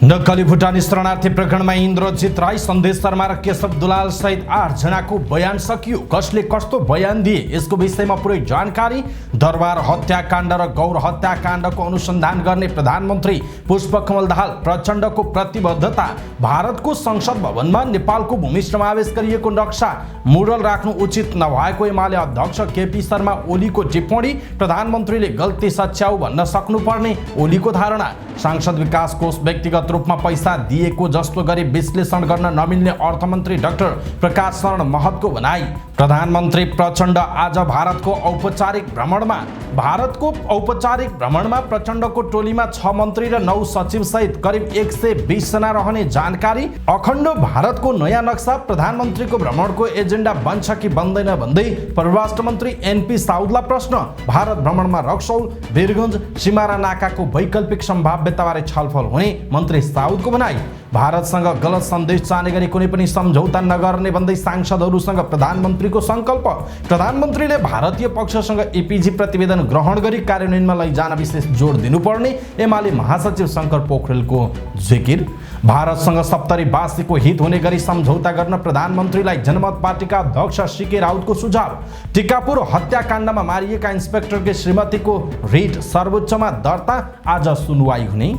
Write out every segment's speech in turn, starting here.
नक्कली भुटानी शरणार्थी प्रकरणमा इन्द्रजित राई, सन्देश शर्मा र केशव दुलाल सहित 8 जनाको बयान सकियो। कसले कस्तो बयान दिए यसको विषयमा पुरै जानकारी। दरबार हत्याकाण्ड र गौर हत्याकाण्डको अनुसन्धान गर्ने प्रधानमन्त्री पुष्पकमल दाहाल प्रचण्डको प्रतिबद्धता। भारतको संसद भवनमा नेपालको भूमि समावेश गरिएको नक्सा मोडल राख्नु उचित नभएको एमाले अध्यक्ष केपी शर्मा ओलीको टिप्पणी। प्रधानमन्त्रीले गल्ती सच्याउ भन्न सक्नुपर्ने ओलीको धारणा। सांसद विकास कोष व्यक्तिगत रूपमा पैसा दिएको जस्तो गरी विश्लेषण गर्न नमिल्ने अर्थमन्त्री डाक्टर प्रकाश शरण महतको भनाई। प्रधानमन्त्री प्रचण्ड आज भारतको औपचारिक भ्रमणमा प्रचण्डको टोलीमा 6 मन्त्री र 9 सचिव सहित करिब 120 जना रहने जानकारी। अखण्ड भारतको नयाँ नक्सा प्रधानमन्त्रीको भ्रमणको एजेन्डा बन्छ कि बन्दैन भन्दै परराष्ट्र मन्त्री एनपी साउदलाई प्रश्न। भारत भ्रमणमा रक्सौल वीरगञ्ज सिमारा नाकाको वैकल्पिक सम्भाव्यताबारे छलफल हुने मन्त्री साउदको भनाई। भारतसँग गलत सन्देश जाने गरी कुनै पनि सम्झौता नगर्ने भन्दै सांसदहरूसँग प्रधानमन्त्रीको संकल्प। प्रधानमन्त्रीले भारतीय पक्षसँग एपीजी प्रतिवेदन ग्रहण गरी कार्यान्वयनमा लैजान विशेष जोड दिनुपर्ने एमाले महासचिव शङ्कर पोखरेलको जिकिर। भारतसँग 70वासीको हित हुने गरी सम्झौता गर्न प्रधानमन्त्रीलाई जनमत पार्टीका अध्यक्ष सीके राउतको सुझाव। टिकापुर हत्याकाण्डमा मारिएका इन्सपेक्टरकी श्रीमतीको रिट सर्वोच्चमा दर्ता, आज सुनवाई हुने।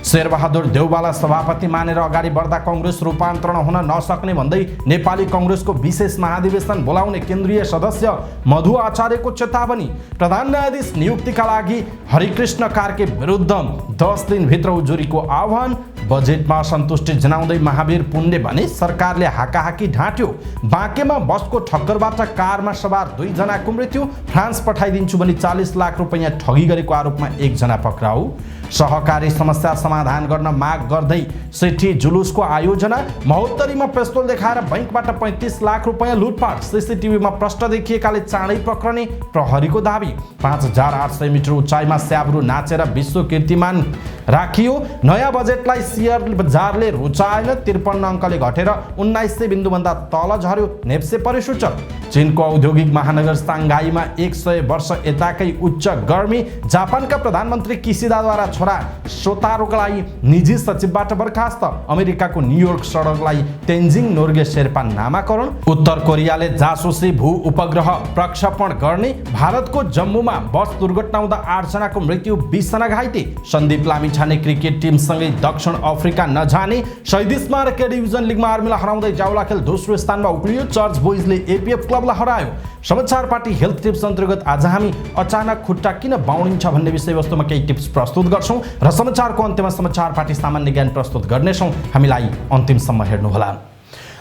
शेरबहादुर देउवाला सभापति मानेर अगाडि बढ्दा कङ्ग्रेस रूपान्तरण हुन नसक्ने भन्दै नेपाली कङ्ग्रेसको विशेष महाधिवेशन बोलाउने केन्द्रीय सदस्य मधु आचार्यको चेतावनी। प्रधान न्यायाधीश नियुक्तिका लागि हरिकृष्ण कार्के विरुद्ध 10 दिनभित्र उजुरीको आह्वान। बजेटमा असन्तुष्टि जनाउँदै महावीर पुनले भने सरकारले हाकाहाकी ढाँट्यो। बाँकेमा बसको ठक्करबाट कारमा सवार 2 जनाको मृत्यु। फ्रान्स पठाइदिन्छु भनी 40 लाख रुपैयाँ ठगी गरेको आरोपमा 1 जना पक्राउ। सहकारी समस्या समाधान गर्न माग गर्दै सेठी जुलुसको आयोजना। महोत्तरीमा पिस्तोल देखाएर बैंकबाट 35 लाख रुपैयाँ लुटपाट। सीसीटीभीमा प्रष्ट देखिएकाले चाँडै पक्रने प्रहरीको दाबी। 5800 मिटर उचाइमा स्याब्रु नाचेर विश्व कीर्तिमान राखियो। नयाँ बजेटलाई शेयर बजारले रुचाएन। 53 अङ्कले घटेर 1900 बिन्दुभन्दा तल झर्यो नेप्से परिसूचक। चीनको औद्योगिक महानगर साङ्घाईमा 100 वर्ष यताकै उच्च गर्मी। जापानका प्रधानमन्त्री किसिदाद्वारा छोरा सोतारोका लागि निजी सचिवबाट बर्खास्त। अमेरिकाको न्युयोर्क सडकलाई तेन्जिङ नोर्गे शेर्पा नामाकरण। उत्तर कोरियाले जासुसी भू उपग्रह प्रक्षेपण गर्ने। भारतको जम्मूमा बस दुर्घटना हुँदा 8 जनाको मृत्यु, 20 जना घाइते। सन्दीप लामिछाने क्रिकेट टिमसँगै दक्षिण अफ्रिका नजाने। शहीद स्मारक डिभिजन लिगमा आर्मीलाई हराउँदै जावला खेल दोस्रो स्थानमा उक्लियो। चर्च बोइजले एपीएफ क्लबलाई हरायो। समाचार पार्टी हेल्थ टिप्स अन्तर्गत आज हामी अचानक खुट्टा किन बाउनिन्छ भन्ने विषयवस्तुमा केही टिप्स प्रस्तुत गर्छौं र समाचारको अन्त्यमा समाचार पार्टी सामान्य ज्ञान प्रस्तुत गर्नेछौं। हामीलाई अन्तिमसम्म हेर्नुहोला।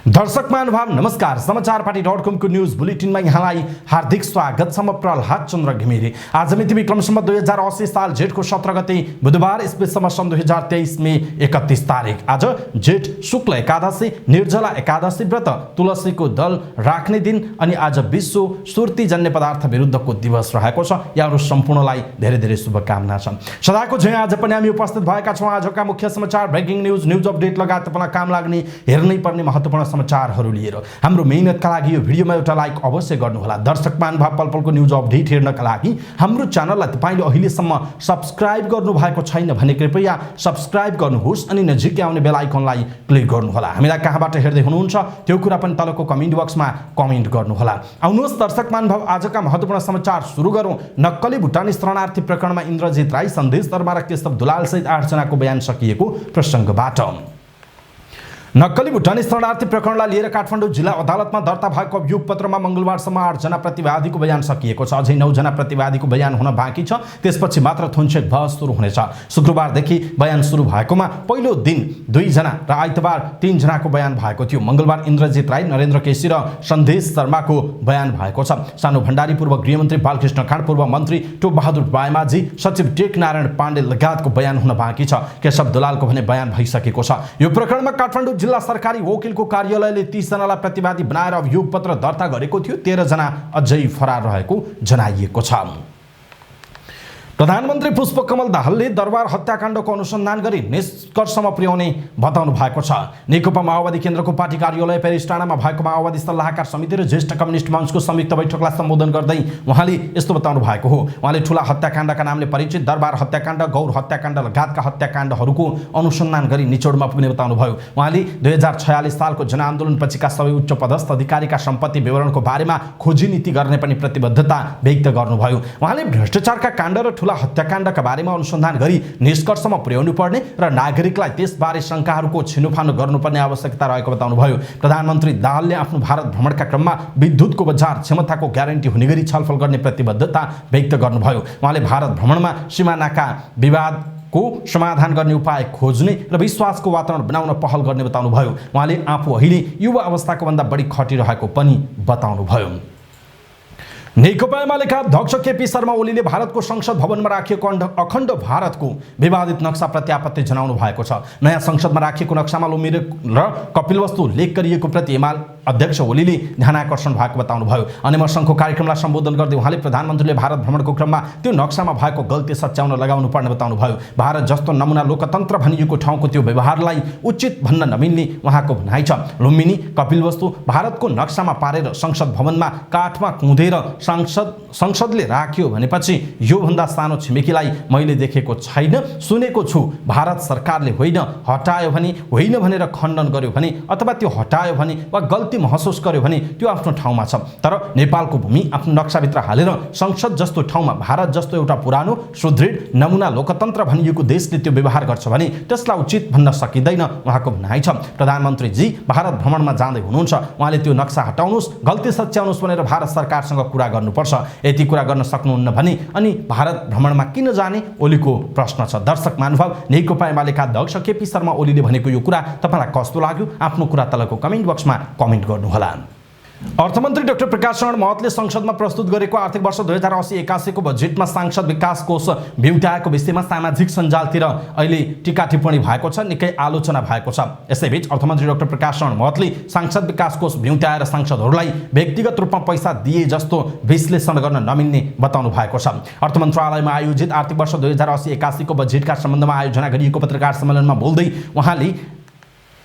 दर्शक महानुभाव नमस्कार। समाचार पार्टी.com को न्यूज बुलेटिनमा यहाँलाई हार्दिक स्वागत छ। म प्रहलाद चन्द्र घिमिरे। आज मिति विक्रमसम्म 2080 साल जेठको 17 गते बुधबार, इस्वीसम्म सन् 2023 मे 31 तारिक। आज जेठ शुक्ल एकादशी, निर्जला एकादशी व्रत, तुलसीको दल राख्ने दिन अनि आज विश्व सुर्ती जन्य पदार्थ विरुद्धको दिवस रहेको छ। यहाँहरू सम्पूर्णलाई धेरै धेरै शुभकामना छन्। सदाको झैं आज पनि हामी उपस्थित भएका छौं आजका मुख्य समाचार, ब्रेकिङ न्यूज अपडेट लगायत तपाईलाई काम लाग्ने हेर्नै पर्ने महत्त्वपूर्ण समाचारहरू लिएर। हाम्रो मेहनतका लागि यो भिडियोमा एउटा लाइक अवश्य गर्नुहोला। दर्शक महानुभाव पल पलको न्यूज अपडेट हेर्नका लागि हाम्रो च्यानललाई तपाईले अहिलेसम्म सब्स्क्राइब गर्नु भएको छैन भने कृपया सब्स्क्राइब गर्नुहोस् अनि नजिकै आउने बेल आइकनलाई क्लिक गर्नुहोला। हामीलाई कहाँबाट हेर्दै हुनुहुन्छ त्यो कुरा पनि तलको कमेन्ट बक्समा कमेन्ट गर्नुहोला। आउनुहोस् दर्शक महानुभाव आजका महत्त्वपूर्ण समाचार सुरु गरौँ। नक्कली भुटानी शरणार्थी प्रकरणमा इन्द्रजित राई, सन्देश शर्मा र केशव दुलाल सहित 8 जनाको बयान सकिएको प्रसङ्गबाट। नक्कली भुटानी शरणार्थी प्रकरणलाई लिएर काठमाडौँ जिल्ला अदालतमा दर्ता भएको अभियोग पत्रमा मंगलबारसम्म 8 जना प्रतिवादीको बयान सकिएको छ। अझै 9 जना प्रतिवादीको बयान हुन बाँकी छ। त्यसपछि मात्र थुनछेक बहस सुरु हुनेछ। शुक्रबारदेखि बयान सुरु भएकोमा पहिलो दिन 2 जना र आइतबार 3 जनाको बयान भएको थियो। मंगलबार इन्द्रजित राई, नरेन्द्र केसी र सन्देश शर्माको बयान भएको छ। सानो भण्डारी, पूर्व गृहमन्त्री बालकृष्ण खाँड, पूर्व मन्त्री टोप बहादुर बायमाझी, सचिव टेक नारायण पाण्डे लगायतको बयान हुन बाँकी छ। केशव दुलालको भने बयान भइसकेको छ। यो प्रकरणमा काठमाडौँ जिल्ला सरकारी वकिलको कार्यालयले 30 जनालाई प्रतिवादी बनाएर अभियोग पत्र दर्ता गरेको थियो। 13 जना अझै फरार रहेको जनाइएको छ। प्रधानमन्त्री पुष्पकमल दाहालले दरबार हत्याकाण्डको अनुसन्धान गरी निष्कर्षमा पुर्याउने बताउनु भएको छ। नेकपा माओवादी केन्द्रको पार्टी कार्यालय पेरिस टाढामा भएको माओवादी सल्लाहकार समिति र ज्येष्ठ कम्युनिस्ट मञ्चको संयुक्त बैठकलाई सम्बोधन गर्दै उहाँले यस्तो बताउनु भएको हो। उहाँले ठूला हत्याकाण्डका नामले परिचित दरबार हत्याकाण्ड, गौर हत्याकाण्ड लगायतका हत्याकाण्डहरूको अनुसन्धान गरी निचोडमा पुग्ने बताउनुभयो। उहाँले 2046 सालको जनआन्दोलनपछिका सबै उच्च पदस्थ अधिकारीका सम्पत्ति विवरणको बारेमा खोजी नीति गर्ने पनि प्रतिबद्धता व्यक्त गर्नुभयो। उहाँले भ्रष्टाचारका काण्ड र ठूला हत्याकाण्डका बारेमा अनुसन्धान गरी निष्कर्षमा पुर्याउनु पर्ने र नागरिकलाई त्यसबारे शङ्काहरूको छिनोफानो गर्नुपर्ने आवश्यकता रहेको बताउनुभयो। प्रधानमन्त्री दाहालले आफ्नो भारत भ्रमणका क्रममा विद्युतको बजार क्षमताको ग्यारेन्टी हुने गरी छलफल गर्ने प्रतिबद्धता व्यक्त गर्नुभयो। उहाँले भारत भ्रमणमा सीमानाका विवादको समाधान गर्ने उपाय खोज्ने र विश्वासको वातावरण बनाउन पहल गर्ने बताउनुभयो। उहाँले आफू अहिले युवा अवस्थाको भन्दा बढी खटिरहेको पनि बताउनुभयो। नेकपा एमालेका अध्यक्ष केपी शर्मा ओलीले भारतको संसद भवनमा राखिएको अखण्ड भारतको विवादित नक्साप्रति आपत्ति जनाउनु भएको छ। नयाँ संसदमा राखिएको नक्सामा लुम्बिनी र कपिलवस्तु लेख गरिएको प्रति एमाले अध्यक्ष ओलीले ध्यानाकर्षण भएको बताउनुभयो। अनिमर सङ्घको कार्यक्रमलाई सम्बोधन गर्दै उहाँले प्रधानमन्त्रीले भारत भ्रमणको क्रममा त्यो नक्सामा भएको गल्ती सच्याउन लगाउनु पर्ने बताउनुभयो। भारत जस्तो नमुना लोकतन्त्र भनिएको ठाउँको त्यो व्यवहारलाई उचित भन्न नमिल्ने उहाँको भनाइ छ। लुम्बिनी कपिलवस्तु भारतको नक्सामा पारेर संसद भवनमा काठमा कुँदेर संसदले राख्यो भनेपछि योभन्दा सानो छिमेकीलाई मैले देखेको छैन, सुनेको छु। भारत सरकारले होइन हटायो भने होइन भनेर खण्डन गर्यो भने अथवा त्यो हटायो भने वा गल्ती महसुस गर्यो भने त्यो आफ्नो ठाउँमा छ। तर नेपालको भूमि आफ्नो नक्साभित्र हालेर संसद जस्तो ठाउँमा भारत जस्तो एउटा पुरानो सुदृढ नमुना लोकतन्त्र भनिएको देशले त्यो व्यवहार गर्छ भने त्यसलाई उचित भन्न सकिँदैन उहाँको भनाइ छ। प्रधानमन्त्रीजी भारत भ्रमणमा जाँदै हुनुहुन्छ, उहाँले त्यो नक्सा हटाउनुहोस्, गल्ती सच्याउनुहोस् भनेर भारत सरकारसँग कुरा गर्नुपर्छ। यति कुरा गर्न सक्नुहुन्न भने अनि भारत भ्रमणमा किन जाने ओलीको प्रश्न छ। दर्शक महानुभाव, नेकपा एमालेका अध्यक्ष केपी शर्मा ओलीले भनेको यो कुरा तपाईँलाई कस्तो लाग्यो? आफ्नो कुरा तलको कमेन्ट बक्समा कमेन्ट गर्नुहोला। अर्थमन्त्री डाक्टर प्रकाश शरण महतले संसदमा प्रस्तुत गरेको आर्थिक वर्ष 2080-81 को बजेटमा सांसद विकास कोष भ्युट्याएको विषयमा सामाजिक सञ्जालतिर अहिले टीका टिप्पणी भएको छ, निकै आलोचना भएको छ। यसैबीच अर्थमन्त्री डाक्टर प्रकाश शरण महतले सांसद विकास कोष भ्युट्याएर सांसदहरूलाई व्यक्तिगत रूपमा पैसा दिए जस्तो विश्लेषण गर्न नमिल्ने बताउनु भएको छ। अर्थ मन्त्रालयमा आयोजित आर्थिक वर्ष 2080-81 को बजेटका सम्बन्धमा आयोजना गरिएको पत्रकार सम्मेलनमा बोल्दै उहाँले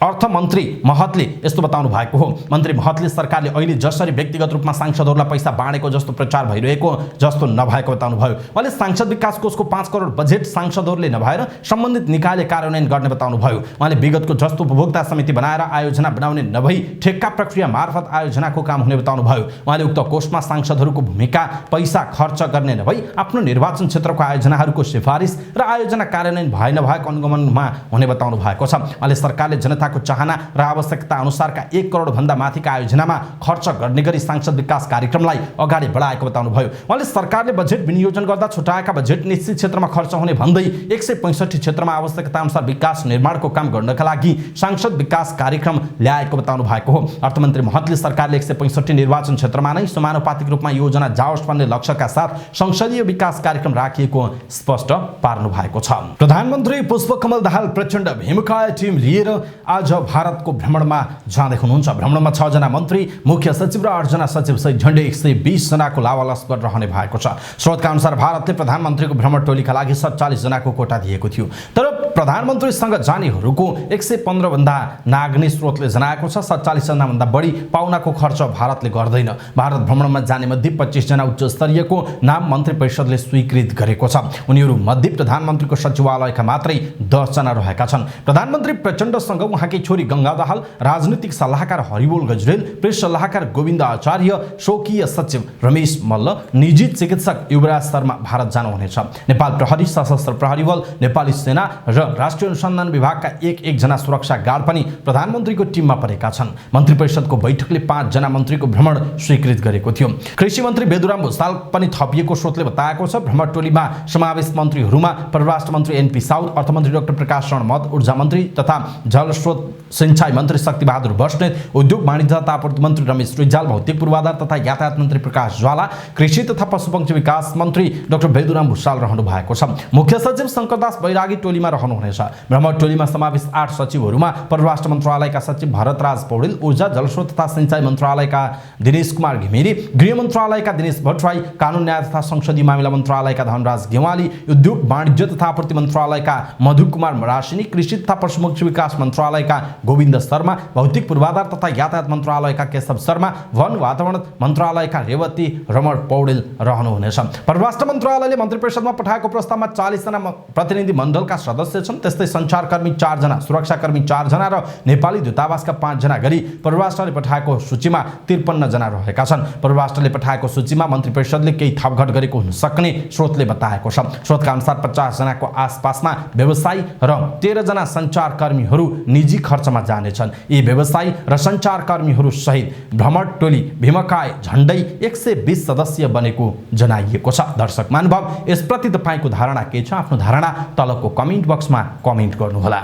अर्थमन्त्री महतले यस्तो बताउनु भएको हो। मन्त्री महतले सरकारले अहिले जसरी व्यक्तिगत रूपमा सांसदहरूलाई पैसा बाँडेको जस्तो प्रचार भइरहेको जस्तो नभएको बताउनुभयो। उहाँले सांसद विकास कोषको 5 करोड बजेट सांसदहरूले नभएर सम्बन्धित निकायले कार्यान्वयन गर्ने बताउनुभयो। उहाँले विगतको जस्तो उपभोक्ता समिति बनाएर आयोजना बनाउने नभई ठेक्का प्रक्रिया मार्फत आयोजनाको काम हुने बताउनुभयो। उहाँले उक्त कोषमा सांसदहरूको भूमिका पैसा खर्च गर्ने नभई आफ्नो निर्वाचन क्षेत्रको आयोजनाहरूको सिफारिस र आयोजना कार्यान्वयन भए नभएको अनुगमनमा हुने बताउनु भएको छ। उहाँले सरकारले जनता चाहना र आवश्यकता अनुसारका 1 करोड भन्दा माथिका आयोजनामा खर्च गर्ने गरी सांसद विकास कार्यक्रमलाई अगाडि बढाएको बताउनुभयो। उहाँले सरकारले बजेट विनियोजन गर्दा छुटाएका बजेट निश्चित क्षेत्रमा खर्च हुने भन्दै 165 क्षेत्रमा आवश्यकता अनुसार विकास निर्माणको काम गर्नका लागि सांसद विकास कार्यक्रम ल्याएको बताउनु भएको हो। अर्थमन्त्री महतले सरकारले 165 निर्वाचन क्षेत्रमा नै समानुपातिक रूपमा योजना जाओस् भन्ने लक्ष्यका साथ संसदीय विकास कार्यक्रम राखिएको स्पष्ट पार्नु भएको छ। प्रधानमन्त्री पुष्पकमल दाहाल प्रचण्ड भीमकाय टिम लिएर आज भारतको भ्रमणमा जाँदै हुनुहुन्छ। भ्रमणमा 6 जना मन्त्री, मुख्य सचिव र 8 जना सचिव सहित झण्डै 120 जनाको लावालस्कर रहने भएको छ। स्रोतका अनुसार भारतले प्रधानमन्त्रीको भ्रमण टोलीका लागि 47 जनाको कोटा दिएको थियो, तर प्रधानमन्त्रीसँग जानेहरूको 115 भन्दा नाग्ने स्रोतले जनाएको छ। 47 जना भन्दा बढी पाउनाको खर्च भारतले गर्दैन। भारत भ्रमणमा जाने मध्ये 25 जना उच्च स्तरीयको नाम मन्त्री परिषदले स्वीकृत गरेको छ। उनीहरू मध्ये प्रधानमन्त्रीको सचिवालयका मात्रै 10 जना रहेका छन्। प्रधानमन्त्री प्रचण्डसँग उहाँकी छोरी गंगा दाहाल, राजनीतिक सल्लाहकार हरिबोल गजरेल, प्रेस सल्लाहकार गोविन्द आचार्य, स्वकीय सचिव रमेश मल्ल, निजी चिकित्सक युवराज शर्मा भारत जानुहुनेछ। नेपाल प्रहरी, सशस्त्र प्रहरी बल, नेपाली सेना र राष्ट्रिय अनुसन्धान विभागका एक जना सुरक्षा गार्ड पनि प्रधानमन्त्रीको टिममा परेका छन्। मन्त्री परिषदको बैठकले 5 जना मन्त्रीको भ्रमण स्वीकृत गरेको थियो। कृषि मन्त्री बेदुराम भुसाल पनि थपिएको स्रोतले बताएको छ। भ्रमण टोलीमा समावेश मन्त्रीहरूमा परराष्ट्र मन्त्री एनपी साउद, अर्थमन्त्री डाक्टर प्रकाश शरण महत, ऊर्जा मन्त्री तथा जलस्रोत सिंचाई मन्त्री शक्तिबहादुर बस्नेत, उद्योग वाणिज्य तथा आपूर्ति मन्त्री रमेश रिजाल, भौतिक पूर्वाधार तथा यातायात मन्त्री प्रकाश ज्वाला, कृषि तथा पशुपक्षी विकास मन्त्री डाक्टर बेदुराम भुसाल रहनु भएको छ। मुख्य सचिव शंकरदास बैरागी टोलीमा रहनु हुनेछ। भ्रमण टोलीमा समावेश 8 सचिवहरूमा परराष्ट्र मन्त्रालयका सचिव भरतराज पौडेल, ऊर्जा जलस्रोत तथा सिंचाई मन्त्रालयका दिनेश कुमार घिमिरे, गृह मन्त्रालयका दिनेश भट्टराई, कानुन न्याय तथा संसदीय मामिला मन्त्रालयका धनराज गेवाली, उद्योग वाणिज्य तथा आपूर्ति मन्त्रालयका मधु कुमार मरासिनी, कृषि तथा पशुपक्षी विकास मन्त्रालयका गोविन्द शर्मा, भौतिक पूर्वाधार तथा यातायात मन्त्रालयका केशव शर्मा, वन वातावरण मन्त्रालयका रेवती रमण पौडेल रहनुहुनेछ। परराष्ट्र मन्त्रालयले मन्त्रिपरिषदमा पठाएको प्रस्तावमा 40 जना प्रतिनिधि मण्डलका सदस्य छन्। त्यस्तै सञ्चारकर्मी 4 जना, सुरक्षाकर्मी 4 जना र नेपाली दूतावासका 5 जना गरी परराष्ट्रले पठाएको सूचीमा 53 जना रहेका छन्। परराष्ट्रले पठाएको सूचीमा मन्त्रिपरिषदले केही थपघट गरेको हुन सक्ने स्रोतले बताएको छ। स्रोतका अनुसार 50 जनाको आसपासमा व्यवसायी र 13 जना सञ्चारकर्मीहरू निजी खर्चमा जानेछन्। यी व्यवसायी र सञ्चारकर्मीहरू सहित भ्रमण टोली भीमकाय झण्डै 120 सदस्य बनेको जनाइएको छ। दर्शक महानुभाव, यसप्रति तपाईँको धारणा के छ? आफ्नो धारणा तलको कमेन्ट बक्समा कमेन्ट गर्नुहोला।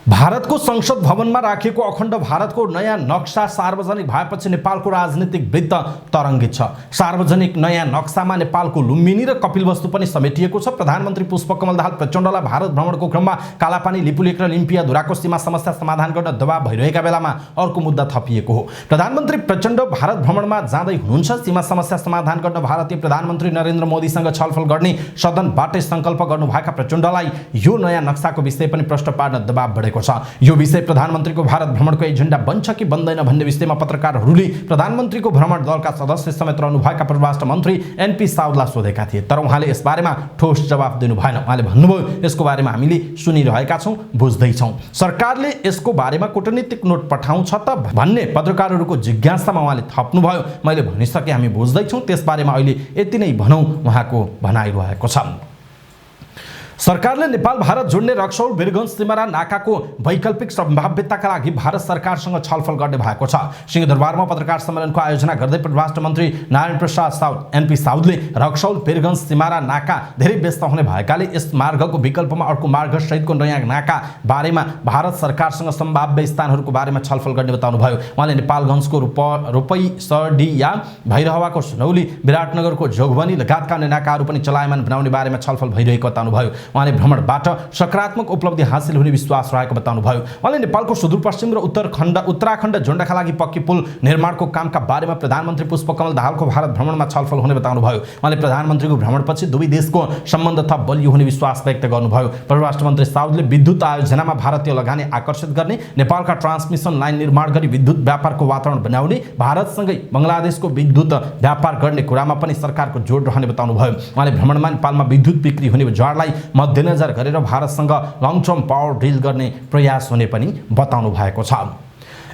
भारतको संसद भवनमा राखिएको अखण्ड भारतको नयाँ नक्सा सार्वजनिक भएपछि नेपालको राजनीतिक वृत्त तरङ्गित छ। सार्वजनिक नयाँ नक्सामा नेपालको लुम्बिनी र कपिलवस्तु पनि समेटिएको छ। प्रधानमन्त्री पुष्पकमल दाहाल प्रचण्डलाई भारत भ्रमणको क्रममा कालापानी, लिपुलेक र लिम्पियाधुराको सीमा समस्या समाधान गर्न दबाव भइरहेका बेलामा अर्को मुद्दा थपिएको हो। प्रधानमन्त्री प्रचण्ड भारत भ्रमणमा जाँदै हुनुहुन्छ। सीमा समस्या समाधान गर्न भारतीय प्रधानमन्त्री नरेन्द्र मोदीसँग छलफल गर्ने सदनबाटै सङ्कल्प गर्नुभएका प्रचण्डलाई यो नयाँ नक्साको विषय पनि प्रश्न पार्न दबाव बढेको छ। यो विषय प्रधानमन्त्रीको भारत भ्रमणको एजेन्डा बन्छ कि बन्दैन भन्ने विषयमा पत्रकारहरूले प्रधानमन्त्रीको भ्रमण दलका सदस्य समेत रहनुभएका परराष्ट्र मन्त्री एनपी साउदलाई सोधेका थिए, तर उहाँले यसबारेमा ठोस जवाफ दिनु भएन। उहाँले भन्नुभयो, यसको बारेमा हामीले सुनिरहेका छौँ, बुझ्दैछौँ। सरकारले यसको बारेमा कूटनीतिक नोट पठाउँछ त भन्ने पत्रकारहरूको जिज्ञासामा उहाँले थप्नुभयो, मैले भनिसकेँ, हामी बुझ्दैछौँ, त्यसबारेमा अहिले यति नै भनौँ, उहाँको भनाइरहेको छ। सरकारले नेपाल भारत जोड्ने रक्सौल वीरगञ्ज सिमरा नाकाको वैकल्पिक सम्भाव्यताका लागि भारत सरकारसँग छलफल गर्ने भएको छ। सिंहदरबारमा पत्रकार सम्मेलनको आयोजना गर्दै परराष्ट्र मन्त्री नारायण प्रसाद साउद एनपी साउदले रक्सौल वीरगञ्ज सिमरा नाका धेरै व्यस्त हुने भएकाले यस मार्गको विकल्पमा अर्को मार्ग सहितको नयाँ नाका बारेमा भारत सरकारसँग सम्भाव्य स्थानहरूको बारेमा छलफल गर्ने बताउनुभयो। उहाँले नेपालगञ्जको रोपई सरडिया, भैरहवाको सुनौली, विराटनगरको जोगबनी लगायतका अन्य नाकाहरू पनि चलायमान बनाउने बारेमा छलफल भइरहेको बताउनुभयो। उहाँले भ्रमणबाट सकारात्मक उपलब्धि हासिल हुने विश्वास रहेको बताउनुभयो। उहाँले नेपालको सुदूरपश्चिम र उत्तराखण्ड जोड्नका लागि पक्की पुल निर्माणको कामका बारेमा प्रधानमन्त्री पुष्पकमल दाहालको भारत भ्रमणमा छलफल हुने बताउनुभयो। उहाँले प्रधानमन्त्रीको भ्रमणपछि दुवै देशको सम्बन्ध थप बलियो हुने विश्वास व्यक्त गर्नुभयो। परराष्ट्र मन्त्री साउदले विद्युत आयोजनामा भारतीय लगानी आकर्षित गर्ने, नेपालका ट्रान्समिसन लाइन निर्माण गरी विद्युत व्यापारको वातावरण बनाउने, भारतसँगै बङ्गलादेशको विद्युत व्यापार गर्ने कुरामा पनि सरकारको जोड रहने बताउनुभयो। उहाँले भ्रमणमा नेपालमा विद्युत बिक्री हुने जडलाई मध्यनजर गरेर भारतसँग लङ टर्म पावर डिल गर्ने प्रयास हुने पनि बताउनु भएको छ।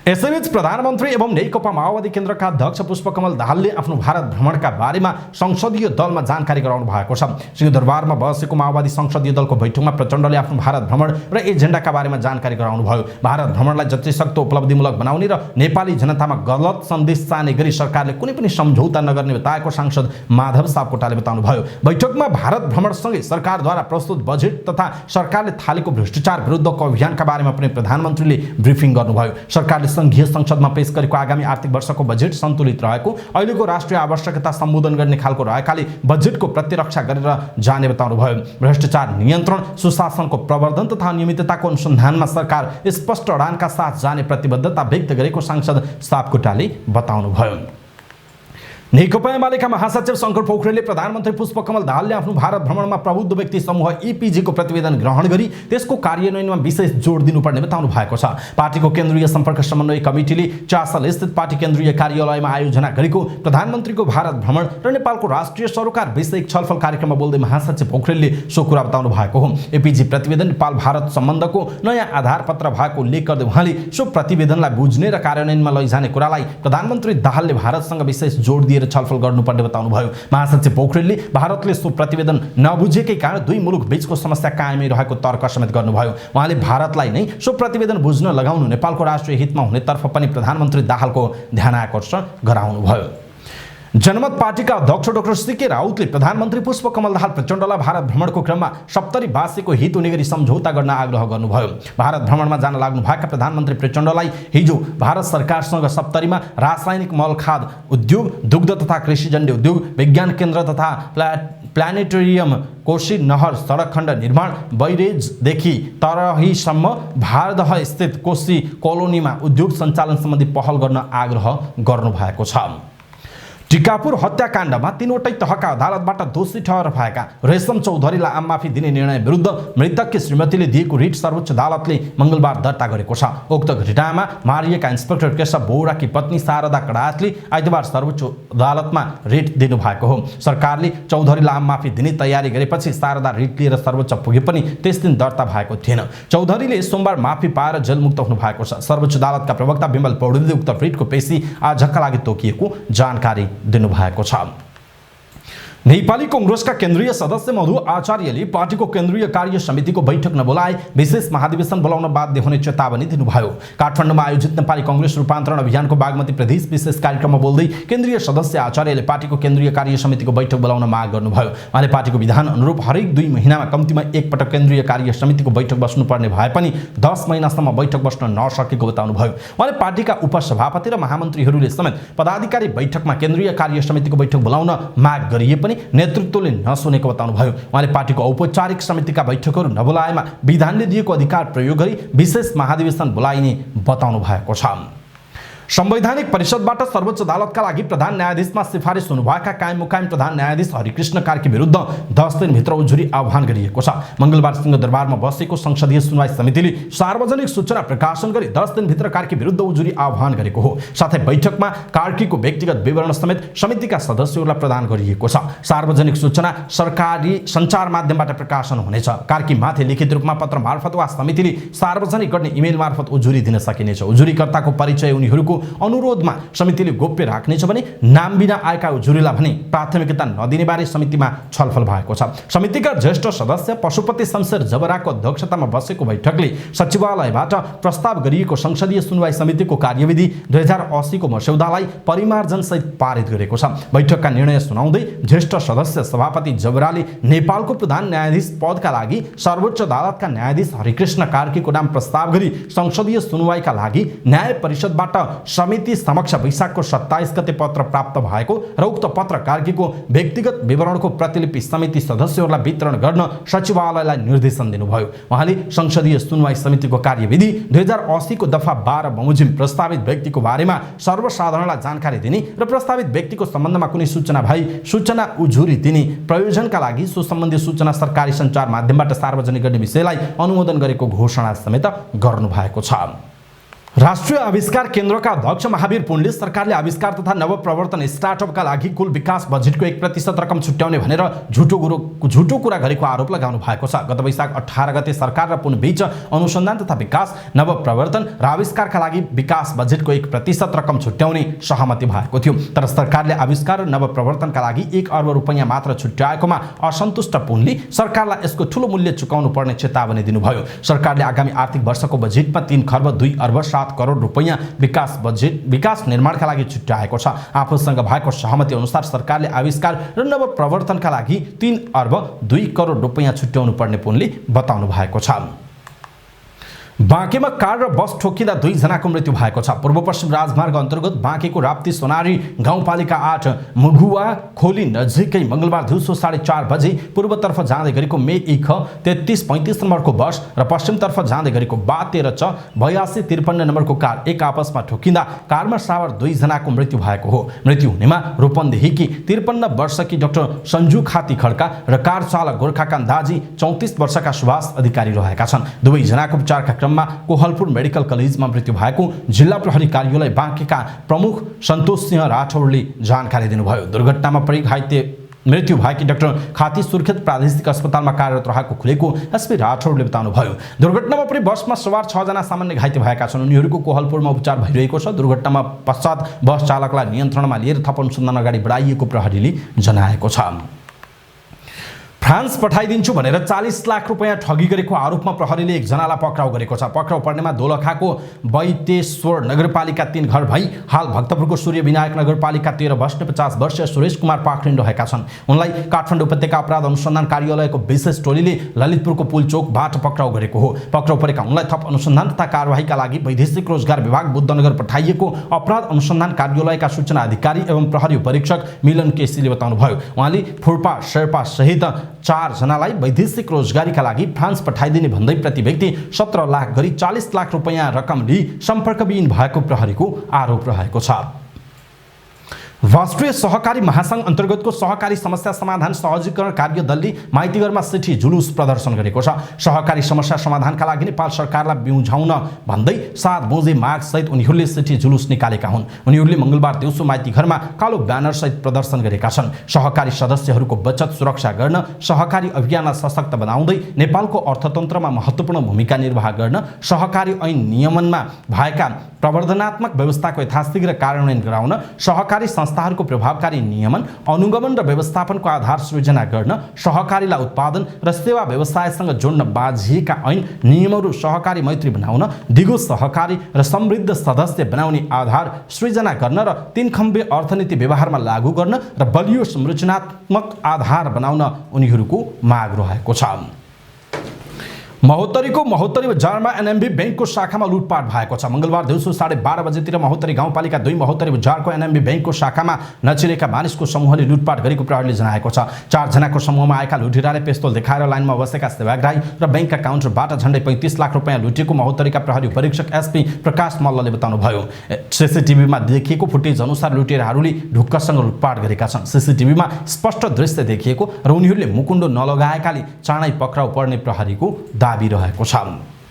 यसैबीच प्रधानमन्त्री एवं नेकपा माओवादी केन्द्रका अध्यक्ष पुष्पकमल दाहालले आफ्नो भारत भ्रमणका बारेमा संसदीय दलमा जानकारी गराउनु भएको छ। सिंहदरबारमा बसेको माओवादी संसदीय दलको बैठकमा प्रचण्डले आफ्नो भारत भ्रमण र एजेन्डाका बारेमा जानकारी गराउनुभयो। भारत भ्रमणलाई जतिसक्दो उपलब्धिमूलक बनाउने र नेपाली जनतामा गलत सन्देश चाहने गरी सरकारले कुनै पनि सम्झौता नगर्ने बताएको सांसद माधव सापकोटाले बताउनुभयो। बैठकमा भारत भ्रमणसँगै सरकारद्वारा प्रस्तुत बजेट तथा सरकारले थालेको भ्रष्टाचार विरुद्धको अभियानका बारेमा पनि प्रधानमन्त्रीले ब्रिफिङ गर्नुभयो। सरकारले संघीय संसदमा पेश गरेको आगामी आर्थिक वर्षको बजेट सन्तुलित रहेको, अहिलेको राष्ट्रिय आवश्यकता सम्बोधन गर्ने खालको रहेकाले बजेटको प्रतिरक्षा गरेर जाने बताउनुभयो। भ्रष्टाचार नियन्त्रण, सुशासनको प्रवर्धन तथा नियमितताको अनुसन्धानमा सरकार स्पष्ट अडानका साथ जाने प्रतिबद्धता व्यक्त गरेको सांसद सापकोटाले बताउनुभयो। नेकपा एमालेका महासचिव शङ्कर पोखरेलले प्रधानमन्त्री पुष्पकमल दाहालले आफ्नो भारत भ्रमणमा प्रबुद्ध व्यक्ति समूह ईपीजीको प्रतिवेदन ग्रहण गरी त्यसको कार्यान्वयनमा विशेष जोड दिनुपर्ने बताउनु भएको छ। पार्टीको केन्द्रीय सम्पर्क समन्वय कमिटीले चासल स्थित पार्टी केन्द्रीय कार्यालयमा आयोजना गरेको प्रधानमन्त्रीको भारत भ्रमण र नेपालको राष्ट्रिय सरोकार विषयक छलफल कार्यक्रममा बोल्दै महासचिव पोखरेलले सो कुरा बताउनु भएको हो। ईपीजी प्रतिवेदन नेपाल भारत सम्बन्धको नयाँ आधारपत्र भएको उल्लेख गर्दै उहाँले सो प्रतिवेदनलाई बुझ्ने र कार्यान्वयनमा लैजाने कुरालाई प्रधानमन्त्री दाहालले भारतसँग विशेष जोड दिएर छलफल गर्नुपर्ने बताउनुभयो। महासचिव पोखरेलले भारतले सो प्रतिवेदन नबुझेकै कारण दुई मुलुक बीचको समस्या कायमै रहेको तर्क समेत गर्नुभयो। उहाँले भारतलाई नै सो प्रतिवेदन बुझ्न लगाउनु नेपालको राष्ट्रिय हितमा हुनेतर्फ पनि प्रधानमन्त्री दाहालको ध्यान आकर्षण गराउनुभयो। जनमत पार्टीका अध्यक्ष डाक्टर सीके राउतले प्रधानमन्त्री पुष्पकमल दाहाल प्रचण्डलाई भारत भ्रमणको क्रममा सप्तरीवासीको हित हुने गरी सम्झौता गर्न आग्रह गर्नुभयो। भारत भ्रमणमा जान लाग्नुभएका प्रधानमन्त्री प्रचण्डलाई हिजो भारत सरकारसँग सप्तरीमा रासायनिक मल खाद उद्योग, दुग्ध तथा कृषिजन्य उद्योग, विज्ञान केन्द्र तथा प्लानेटोरियम, कोशी नहर सडक खण्ड निर्माण, बैरेजदेखि तरहीसम्म भारदह स्थित कोशी कोलोनीमा उद्योग सञ्चालन सम्बन्धी पहल गर्न आग्रह गर्नुभएको छ। टिकापुर हत्याकाण्डमा तीनवटै तहका अदालतबाट दोषी ठहर भएका रेशम चौधरीलाई आम माफी दिने निर्णय विरुद्ध मृतककी श्रीमतीले दिएको रिट सर्वोच्च अदालतले मङ्गलबार दर्ता गरेको छ। उक्त घटनामा मारिएका इन्सपेक्टर केशव बोहराकी पत्नी शारदा कडायतले आइतबार सर्वोच्च अदालतमा रिट दिनुभएको हो। सरकारले चौधरीलाई आम माफी दिने तयारी गरेपछि शारदा रिट लिएर सर्वोच्च पुगे पनि त्यस दिन दर्ता भएको थिएन। चौधरीले सोमबार माफी पाएर जेलमुक्त हुनुभएको छ। सर्वोच्च अदालतका प्रवक्ता विमल पौडेलले उक्त रिटको पेशी आजका लागि तोकिएको जानकारी दिनुभएको छ। नेपाली कांग्रेसका केन्द्रीय सदस्य मधु आचार्यले पार्टीको केन्द्रीय कार्य समितिको बैठक नबोलाए विशेष महाधिवेशन बोलाउन बाध्य हुने चेतावनी दिनुभयो। काठमाडौँमा आयोजित नेपाली कांग्रेस रूपान्तरण अभियानको बागमती प्रदेश विशेष कार्यक्रममा बोल्दै केन्द्रीय सदस्य आचार्यले पार्टीको केन्द्रीय कार्य समितिको बैठक बोलाउन माग गर्नुभयो। उहाँले पार्टीको विधान अनुरूप हरेक 2 महिनामा कम्तीमा एक पटक केन्द्रीय कार्य समितिको बैठक बस्नुपर्ने भए पनि 10 महिनासम्म बैठक बस्न नसकेको बताउनुभयो। उहाँले पार्टीका उपसभापति र महामन्त्रीहरूले समेत पदाधिकारी बैठकमा केन्द्रीय कार्य समितिको बैठक बोलाउन माग गरिए पनि नेतृत्वले नसुनेको बताउनुभयो। उहाँले पार्टीको औपचारिक समितिका बैठकहरू नबोलाएमा विधानले दिएको अधिकार प्रयोग गरी विशेष महाधिवेशन बोलाइने बताउनु भएको छ। संवैधानिक परिषदबाट सर्वोच्च अदालतका लागि प्रधान न्यायाधीशमा सिफारिस हुनुभएका कायम मुकायम प्रधान न्यायाधीश हरिकृष्ण कार्की विरुद्ध 10 दिनभित्र उजुरी आह्वान गरिएको छ। मङ्गलबार सिंहदरबारमा बसेको संसदीय सुनवाई समितिले सार्वजनिक सूचना प्रकाशन गरी 10 दिनभित्र कार्की विरुद्ध उजुरी आह्वान गरेको हो। साथै बैठकमा कार्कीको व्यक्तिगत विवरण समेत समितिका सदस्यहरूलाई प्रदान गरिएको छ। सार्वजनिक सूचना सरकारी सञ्चार माध्यमबाट प्रकाशन हुनेछ। कार्कीमाथि लिखित रूपमा पत्र मार्फत वा समितिले सार्वजनिक गर्ने इमेल मार्फत उजुरी दिन सकिनेछ। उजुरीकर्ताको परिचय उनीहरूको अनुरोधमा समितिले गोप्य राख्नेछ भने नाम बिना आएका उजुरीलाई भने प्राथमिकता नदिने बारे समितिमा छलफल भएको छ। समितिका ज्येष्ठ सदस्य पशुपति शमशेर जबराको अध्यक्षतामा बसेको बैठकले सचिवालयबाट प्रस्ताव गरिएको संसदीय सुनवाई समितिको कार्यविधि 2080 को मस्यौदालाई परिमार्जन सहित पारित गरेको छ। बैठकका निर्णय सुनाउँदै ज्येष्ठ सदस्य सभापति जबराले नेपालको प्रधान न्यायाधीश पदका लागि सर्वोच्च अदालतका न्यायाधीश हरिकृष्ण कार्कीको नाम प्रस्ताव गरी संसदीय सुनवाईका लागि न्याय परिषदबाट समिति समक्ष वैशाखको 27 गते पत्र प्राप्त भएको र उक्त पत्र कार्कीको व्यक्तिगत विवरणको प्रतिलिपि समिति सदस्यहरूलाई वितरण गर्न सचिवालयलाई निर्देशन दिनुभयो। उहाँले संसदीय सुनवाई समितिको कार्यविधि 2080 को दफा 12 बमोजिम प्रस्तावित व्यक्तिको बारेमा सर्वसाधारणलाई जानकारी दिने र प्रस्तावित व्यक्तिको सम्बन्धमा कुनै सूचना भई सूचना उजुरी दिने प्रयोजनका लागि सो सम्बन्धी सूचना सरकारी सञ्चार माध्यमबाट सार्वजनिक गर्ने विषयलाई अनुमोदन गरेको घोषणा समेत गर्नुभएको छ। राष्ट्रिय आविष्कार केन्द्रका अध्यक्ष महावीर पुनले सरकारले आविष्कार तथा नवप्रवर्तन स्टार्टअपका लागि कुल विकास बजेटको 1% रकम छुट्याउने भनेर झुटो कुरा गरेको आरोप लगाउनु भएको छ। गत वैशाख 18 गते सरकार र पुन बीच अनुसन्धान तथा विकास, नवप्रवर्तन र आविष्कारका लागि विकास बजेटको 1% रकम छुट्याउने सहमति भएको थियो। तर सरकारले आविष्कार र नवप्रवर्तनका लागि 1 अर्ब रुपैयाँ मात्र छुट्याएकोमा असन्तुष्ट पुनले सरकारलाई यसको ठूलो मूल्य चुकाउनु पर्ने चेतावनी दिनुभयो। सरकारले आगामी आर्थिक वर्षको बजेटमा 3 खर्ब 2 अर्ब 7 करोड रुपैयाँ विकास निर्माणका लागि छुट्याएको छ। आफूसँग भएको सहमति अनुसार सरकारले आविष्कार र नवप्रवर्तनका लागि 3 अर्ब 2 करोड रुपैयाँ छुट्याउनु पर्ने पुनले बताउनु भएको छ। बाँकेमा कार र बस ठोकिँदा 2 जनाको मृत्यु भएको छ। पूर्व पश्चिम राजमार्ग अन्तर्गत बाँकेको राप्ती सोनारी गाउँपालिका 8 मुगुवा खोली नजिकै मङ्गलबार दिउँसो 4:30 बजे पूर्वतर्फ जाँदै गरेको मे 1-33-35 नम्बरको बस र पश्चिमतर्फ जाँदै गरेको बा 13-82-53 नम्बरको कार एक आपसमा ठोकिँदा कारमा सवार 2 जनाको मृत्यु भएको हो। मृत्यु हुनेमा रूपन्देहीकी 53 वर्षकी डाक्टर सञ्जु खाती खड्का र कार चालक गोर्खाका अन्दाजी 34 वर्षका सुभाष अधिकारी रहेका छन्। दुवै जनाको उपचारका क्रममा कोहलपुर मेडिकल कलेजमा मृत्यु भएको जिल्ला प्रहरी कार्यालय बाँकेका प्रमुख सन्तोष सिंह राठौडले जानकारी दिनुभयो। दुर्घटनामा परि घाइते मृत्यु भएकी डाक्टर खाती सुर्खेत प्रादेशिक अस्पतालमा कार्यरत रहेको खुलेको एसपी राठौडले बताउनुभयो। दुर्घटनामा परि बसमा सवार 6 जना सामान्य घाइते भएका छन्। उनीहरूको कोहलपुरमा उपचार भइरहेको छ। दुर्घटनामा पश्चात बस चालकलाई नियन्त्रणमा लिएर थप अनुसन्धान अगाडि बढाइएको प्रहरीले जनाएको छ। फ्रान्स पठाइदिन्छु भनेर 40 लाख रुपैयाँ ठगी गरेको आरोपमा प्रहरीले एकजनालाई पक्राउ गरेको छ। पक्राउ पर्नेमा दोलखाको बैतेश्वर नगरपालिका 3 घर भई हाल भक्तपुरको सूर्य विनायक नगरपालिका 13 बस्ने 50 वर्षीय सुरेश कुमार पाखरिन रहेका छन्। उनलाई काठमाडौँ उपत्यका अपराध अनुसन्धान कार्यालयको विशेष टोलीले ललितपुरको पुलचोकबाट पक्राउ गरेको हो। पक्राउ परेका उनलाई थप अनुसन्धान तथा कारबाहीका लागि वैदेशिक रोजगार विभाग बुद्धनगर पठाइएको अपराध अनुसन्धान कार्यालयका सूचना अधिकारी एवं प्रहरी परीक्षक मिलन केसीले बताउनुभयो। उहाँले फुर्पा शेर्पा सहित 4 जनालाई वैदेशिक रोजगारीका लागि फ्रान्स पठाइदिने भन्दै प्रति व्यक्ति 17 लाख गरी 40 लाख रुपैयाँ रकम लिई सम्पर्कविहीन भएको प्रहरीको आरोप रहेको छ। राष्ट्रिय सहकारी महासंघ अन्तर्गतको सहकारी समस्या समाधान सहजीकरण कार्यदलले माइतीघरमा सिठी जुलुस प्रदर्शन गरेको छ। सहकारी समस्या समाधानका लागि नेपाल सरकारलाई बिउझाउन भन्दै 7 बुँजे माग सहित उनीहरूले सिठी जुलुस निकालेका हुन्। उनीहरूले मंगलबार दिउँसो माइतीघरमा कालो ब्यानर सहित प्रदर्शन गरेका छन्। सहकारी सदस्यहरूको बचत सुरक्षा गर्न, सहकारी अभियानलाई सशक्त बनाउँदै नेपालको अर्थतन्त्रमा महत्त्वपूर्ण भूमिका निर्वाह गर्न, सहकारी ऐन नियमनमा भएका प्रवर्धनात्मक व्यवस्थाको यथाशीघ्र कार्यान्वयन गराउन, सहकारी संस्थाहरूको प्रभावकारी नियमन, अनुगमन र व्यवस्थापनको आधार सृजना गर्न, सहकारीलाई उत्पादन र सेवा व्यवसायसँग जोड्न बाझिएका ऐन नियमहरू सहकारी मैत्री बनाउन, दिगो सहकारी र समृद्ध सदस्य बनाउने आधार सृजना गर्न र 3 खम्बे अर्थनीति व्यवहारमा लागू गर्न र बलियो संरचनात्मक आधार बनाउन उनीहरूको माग रहेको छ। महोत्तरीको महोत्तरी बजारमा एनएमबी बैंकको शाखामा लुटपाट भएको छ। मंगलबार दिउँसो 12:30 बजेतिर महोत्तरी गाउँपालिका 2 महोत्तरी बजारको एनएमबी बैंकको शाखामा नचिरेका मानिसको समूहले लुटपाट गरेको प्रहरीले जनाएको छ। 4 जनाको समूहमा आएका लुटेराले पिस्तोल देखाएर लाइनमा बसेका सेवाग्राही र बैंकका काउन्टरबाट झण्डै 35 लाख रुपैयाँ लुटेको महोत्तरीका प्रहरी परीक्षक एसपी प्रकाश मल्लले बताउनुभयो। सीसीटीभीमा देखिएको फुटेज अनुसार लुटेराहरूले ढुक्कसँग लुटपाट गरेका छन्। सीसीटीभीमा स्पष्ट दृश्य देखिएको र उनीहरूले मुकुण्डो नलगाएकाले चाँडै पक्राउ पर्ने प्रहरीको दाबी रहेको छ।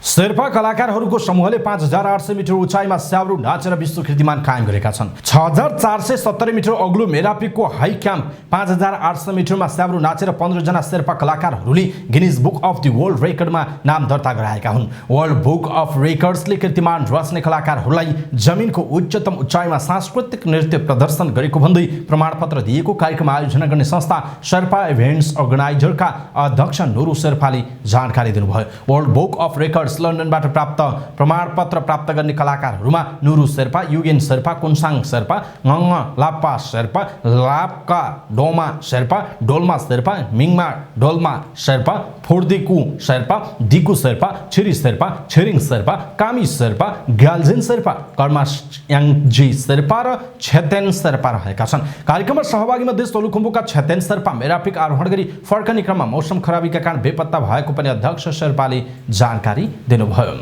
शेर्पा कलाकारहरूको समूहले 5800 मिटर उचाइमा स्याब्रु नाचेर विश्व कीर्तिमान कायम गरेका छन्। 6470 मिटर अग्लो मेरापीको हाई क्याम्प 5800 मिटरमा स्याब्रु नाचेर 15 जना शेर्पा कलाकारहरूले Guinness book of the world रेकर्डमा नाम दर्ता गराएका हुन्। वर्ल्ड बुक अफ रेकर्ड्सले कीर्तिमान रच्ने कलाकारहरूलाई जमिनको उच्चतम उचाइमा सांस्कृतिक नृत्य प्रदर्शन गरेको भन्दै प्रमाणपत्र दिएको कार्यक्रम आयोजना गर्ने संस्था शेर्पा इभेन्ट्स अर्गनाइजरका अध्यक्ष नुरु शेर्पाले जानकारी दिनुभयो। वर्ल्ड बुक अफ रेकर्ड्स लन्डनबाट प्राप्त प्रमाणपत्र प्राप्त गर्ने कलाकारहरूमा नुरु शेर्पा, युगेन शेर्पा, कुनसाङ शेर्पा, ngङ लाप्पा शेर्पा, लाप्का डोमा शेर्पा, डोल्मा शेर्पा, मिङमा डोल्मा शेर्पा, फोर्दिकु शेर्पा, दिकु शेर्पा, छिरी शेर्पा, छिरिङ शेर्पा, कामी शेर्पा, ग्याल्जिन शेर्पा, कर्मा याङजी शेर्पा र छेतेन शेर्पा रहेका छन्। कार्यक्रममा सहभागी मध्ये सोलुखुम्बुका छेतेन शेर्पा मेरापिक आरोहण गरी फर्कने क्रममा मौसम खराबीका कारण बेपत्ता भएको पनि अध्यक्ष शेर्पाले जानकारी दिनुभयो।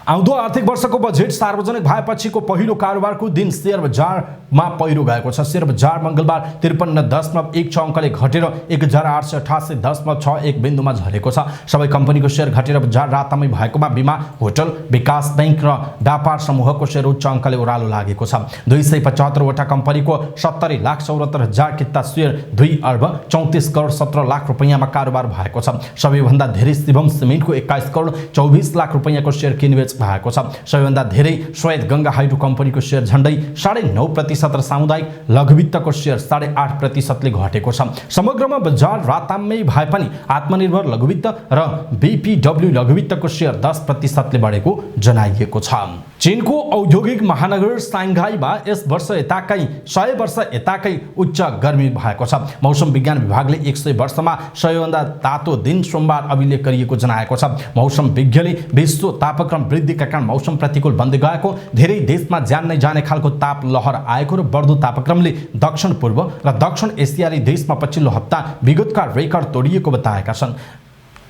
आउँदो आर्थिक वर्षको बजेट सार्वजनिक भएपछिको पहिलो कारोबारको दिन शेयर बजारमा पहिरो गएको छ। शेयर बजार मंगलबार 53.16 अङ्कले घटेर 1888.61 बिन्दुमा झरेको छ। सबै कम्पनीको शेयर घटेर बजार रातामै भएकोमा बीमा, होटल, विकास बैंक र व्यापार समूहको शेयर उच्च अङ्कले ओह्रालो लागेको छ। 275 वटा कम्पनीको 70,74,000 किता शेयर 2 अर्ब 34 करोड 17 लाख रुपैयाँमा कारोबार भएको छ। सबैभन्दा धेरै शिवम सिमेन्टको 21 करोड 24 लाख रुपैयाँको शेयर किनबेच भएको छ। सबैभन्दा धेरै श्वेत गंगा हाइड्रो कम्पनीको शेयर झण्डै 9.5% र सामुदायिक लघुवित्तको शेयर 8.5% ले घटेको छ। समग्रमा बजार रातामै भए पनि आत्मनिर्भर लघुवित्त र बीपीडब्ल्यू लघुवित्तको शेयर 10% ले बढेको जनाइएको छ। चीनको औद्योगिक महानगर साङ्घाईमा यस वर्ष यताकै 100 वर्ष यताकै उच्च गर्मी भएको छ। मौसम विज्ञान विभागले 100 वर्षमा सबैभन्दा तातो दिन सोमबार अभिलेख गरिएको जनाएको छ। मौसम विज्ञले विश्व तापक्रम वृद्धिका कारण मौसम प्रतिकूल बन्दै गएको, धेरै देशमा ज्यान नै जाने खालको ताप लहर आएको र बढ्दो तापक्रमले दक्षिण पूर्व र दक्षिण एसियाली देशमा पछिल्लो हप्ता विगतका रेकर्ड तोडिएको बताएका छन्।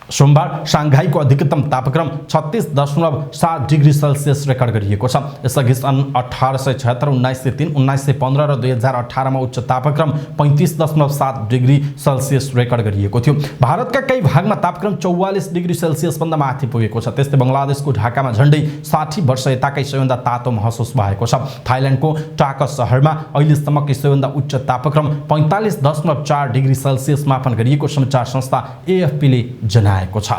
सोमबार साङ्घाईको अधिकतम तापक्रम 36.7 डिग्री सेल्सियस रेकर्ड गरिएको छ। यसअघि सन् 1876, 1903, 1915 र 2018 मा उच्च तापक्रम 35.7 डिग्री सेल्सियस रेकर्ड गरिएको थियो। भारतका केही भागमा तापक्रम 44 डिग्री सेल्सियस भन्दा माथि पुगेको छ। त्यस्तै बङ्गलादेशको ढाकामा झण्डै 60 वर्ष यताकै सबैभन्दा तातो महसुस भएको छ। थाइल्यान्डको टाका शहरमा अहिलेसम्मकै सबैभन्दा उच्च तापक्रम 45.4 डिग्री सेल्सियस मापन गरिएको समाचार संस्था एएफपीले जनाएको छ।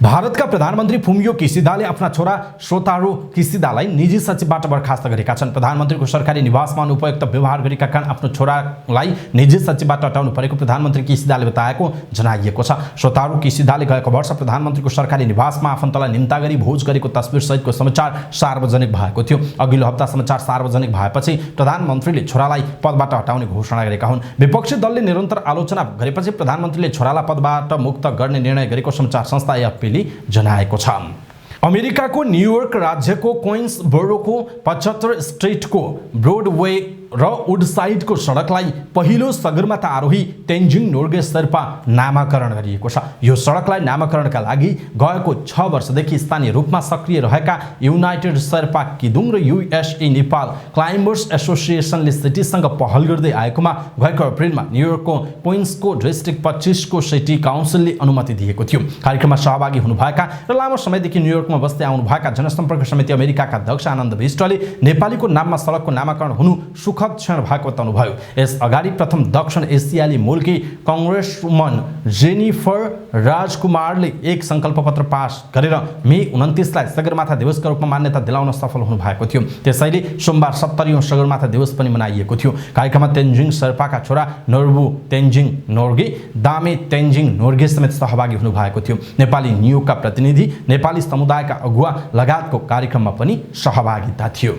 भारतका प्रधानमन्त्री फुमियो किसिदाले आफ्ना छोरा शोतारो किसिदालाई निजी सचिवबाट बर्खास्त गरेका छन्। प्रधानमन्त्रीको सरकारी निवासमा अनुपयुक्त व्यवहार गरेका कारण आफ्नो छोरालाई निजी सचिवबाट हटाउनु परेको प्रधानमन्त्री किसिदाले बताएको जनाइएको छ। शोतारो किसिदाले गएको वर्ष प्रधानमन्त्रीको सरकारी निवासमा आफन्तलाई निम्ता गरी भोज गरेको तस्बिरसहितको समाचार सार्वजनिक भएको थियो। अघिल्लो हप्ता समाचार सार्वजनिक भएपछि प्रधानमन्त्रीले छोरालाई पदबाट हटाउने घोषणा गरेका हुन्। विपक्षी दलले निरन्तर आलोचना गरेपछि प्रधानमन्त्रीले छोरालाई पदबाट मुक्त गर्ने निर्णय गरेको समाचार संस्था एएफपीले जनाएको छ। अमेरिकाको न्युयोर्क राज्यको क्विन्सबोरोको 75 स्ट्रिटको ब्रोडवे र वुडसाइडको सडकलाई पहिलो सगरमाथा आरोही तेन्जिङ नोर्गे शेर्पा नामाकरण गरिएको छ। यो सडकलाई नामाकरणका लागि गएको 6 वर्षदेखि स्थानीय रूपमा सक्रिय रहेका युनाइटेड शेर्पा किदुङ र युएसए नेपाल क्लाइम्बर्स एसोसिएसनले सिटीसँग पहल गर्दै आएकोमा गएको अप्रिलमा न्युयोर्कको क्विन्सको डिस्ट्रिक्ट 25 को सिटी काउन्सिलले अनुमति दिएको थियो। कार्यक्रममा सहभागी हुनुभएका र लामो समयदेखि न्युयोर्कमा बस्दै आउनुभएका जनसम्पर्क समिति अमेरिकाका अध्यक्ष आनन्द विष्टले नेपालीको नाममा सडकको नामाकरण हुनु सुखद क्षण भएको बताउनुभयो। यस अगाडि प्रथम दक्षिण एसियाली मूलकी कांग्रेसवुमन जेनिफर राजकुमारले एक संकल्प पत्र पास गरेर मे 29 लाई सगरमाथा दिवसका रूपमा मान्यता दिलाउन सफल हुनुभएको थियो। त्यसैले सोमबार 70औं सगरमाथा दिवस पनि मनाइएको थियो। कार्यक्रममा तेन्जिङ शेर्पाका छोरा नर्बु तेन्जिङ नोर्गे, दामे तेन्जिङ नोर्गे समेत सहभागी हुनुभएको थियो। नेपाली नियोगका प्रतिनिधि, नेपाली समुदायका अगुवा लगायतको कार्यक्रममा पनि सहभागिता थियो।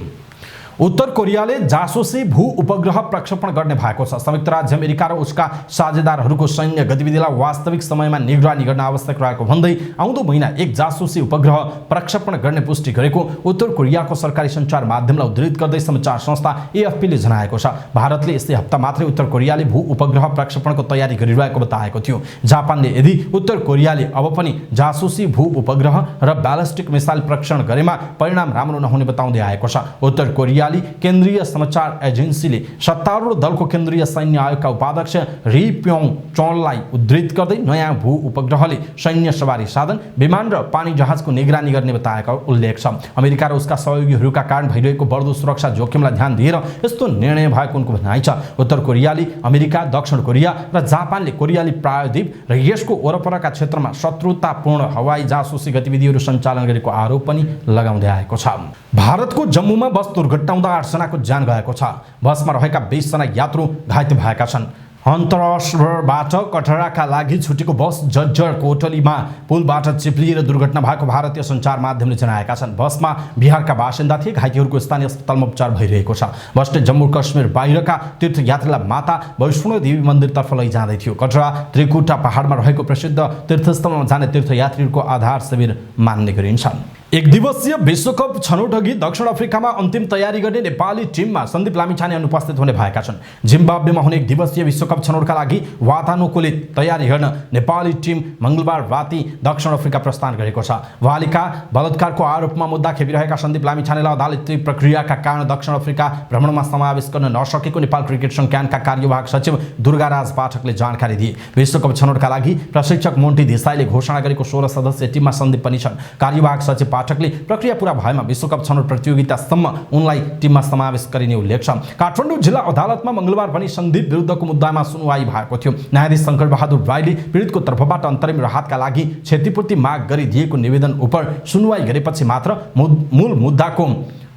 उत्तर कोरियाले जासुसी भू उपग्रह प्रक्षेपण गर्ने भएको छ। संयुक्त राज्य अमेरिका र उसका साझेदारहरूको सैन्य गतिविधिलाई वास्तविक समयमा निगरानी गर्न आवश्यक रहेको भन्दै आउँदो महिना एक जासुसी उपग्रह प्रक्षेपण गर्ने पुष्टि गरेको उत्तर कोरियाको सरकारी सञ्चार माध्यमलाई उद्धृत गर्दै समाचार संस्था एएफपीले जनाएको छ। भारतले यस्तै हप्ता मात्रै उत्तर कोरियाले भू उपग्रह प्रक्षेपणको तयारी गरिरहेको बताएको थियो। जापानले यदि उत्तर कोरियाले अब पनि जासुसी भू उपग्रह र ब्यालिस्टिक मिसाइल प्रक्षेपण गरेमा परिणाम राम्रो नहुने बताउँदै आएको छ। उत्तर कोरिया केन्द्रीय समाचार एजेन्सीले सत्तारूढ दलको केन्द्रीय सैन्य आयोगका उपाध्यक्ष री प्योङ चोललाई उद्धृत गर्दै नयाँ भू उपग्रहले सैन्य सवारी साधन, विमान र पानी जहाजको निगरानी गर्ने बताएको उल्लेख छ। अमेरिका र उसका सहयोगीहरूका कारण भइरहेको बढ्दो सुरक्षा जोखिमलाई ध्यान दिएर यस्तो निर्णय भएको उनको भनाइ छ। उत्तर कोरियाले अमेरिका, दक्षिण कोरिया र जापानले कोरियाली प्रायद्वीप र यसको वरपरका क्षेत्रमा शत्रुतापूर्ण हवाई जासुसी गतिविधिहरू सञ्चालन गरेको आरोप पनि लगाउँदै आएको छ। भारतको जम्मूमा बस दुर्घटना 8 जनाको ज्यान गएको छ। बसमा रहेका 20 जना यात्रु घाइते भएका छन्। अन्तर्राष्ट्रबाट कटराका लागि छुटेको बस जज्जर कोटलीमा पुलबाट चिप्लिएर दुर्घटना भएको भारतीय सञ्चार माध्यमले जनाएका छन्। बसमा बिहारका बासिन्दा थिए। घाइतेहरूको स्थानीय अस्पतालमा उपचार भइरहेको छ। बसले जम्मू कश्मीर बाहिरका तीर्थयात्रीलाई माता वैष्णो देवी मन्दिरतर्फ लैजाँदै थियो। कटरा त्रिकुटा पहाडमा रहेको प्रसिद्ध तीर्थस्थलमा जाने तीर्थयात्रीहरूको आधार शिविर मान्ने गरिन्छ। एक दिवसीय विश्वकप छनौटअघि दक्षिण अफ्रिकामा अन्तिम तयारी गर्ने नेपाली टिममा सन्दीप लामिछाने अनुपस्थित हुने भएका छन्। जिम्बाब्वेमा हुने एक दिवसीय विश्वकप छनौटका लागि वातानुकूलित तयारी गर्न नेपाली टिम मंगलबार राति दक्षिण अफ्रिका प्रस्थान गरेको छ। बालिका बलात्कारको आरोपमा मुद्दा खेपिरहेका सन्दीप लामिछानेलाई अदालती प्रक्रियाका कारण दक्षिण अफ्रिका भ्रमणमा समावेश गर्न नसकेको नेपाल क्रिकेट संघ क्यानका कार्यवाहक सचिव दुर्गाराज पाठकले जानकारी दिए। विश्वकप छनौटका लागि प्रशिक्षक मोन्टी देसाईले घोषणा गरेको 16 सदस्यीय टिममा सन्दीप पनि छन्। कार्यवाहक सचिव पाठकले प्रक्रिया पूरा भएमा विश्वकप छनौट प्रतियोगितासम्म उनलाई टिममा समावेश गरिने उल्लेख छ। काठमाडौँ जिल्ला अदालतमा मंगलबार पनि सन्दीप विरुद्धको मुद्दामा सुनवाई भएको थियो। न्यायाधीश शंकर बहादुर राईले पीडितको तर्फबाट अन्तरिम राहतका लागि क्षतिपूर्ति माग गरिदिएको निवेदन उप सुनवाई गरेपछि मात्र मूल मुद्दाको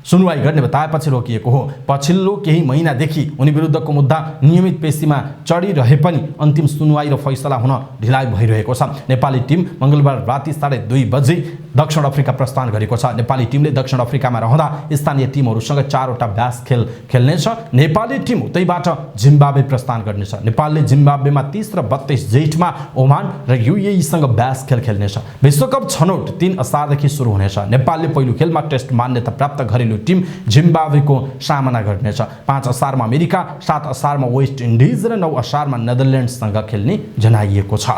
सुनवाई गर्ने बताएपछि रोकिएको हो। पछिल्लो केही महिनादेखि उनी विरुद्धको मुद्दा नियमित पेशीमा चढिरहे पनि अन्तिम सुनवाई र फैसला हुन ढिलाइ भइरहेको छ। नेपाली टिम मंगलबार राति 2:30 बजे दक्षिण अफ्रिका प्रस्थान गरेको छ। नेपाली टिमले दक्षिण अफ्रिकामा रहँदा स्थानीय टिमहरूसँग 4 वटा ब्यास खेल खेल्नेछ। नेपाली टिम उतैबाट जिम्बाब्वे प्रस्थान गर्नेछ। नेपालले जिम्बाब्वेमा 30 र 32 जेठमा ओमान र युएईसँग ब्यास खेल खेल्नेछ। विश्वकप छनौट 3 असारदेखि सुरु हुनेछ। नेपालले पहिलो खेलमा टेस्ट मान्यता प्राप्त घरेलु टिम जिम्बाब्वेको सामना गर्नेछ। 5 असारमा अमेरिका, 7 असारमा वेस्ट इन्डिज र 9 असारमा नेदरल्यान्ड्ससँग खेल्ने जनाइएको छ।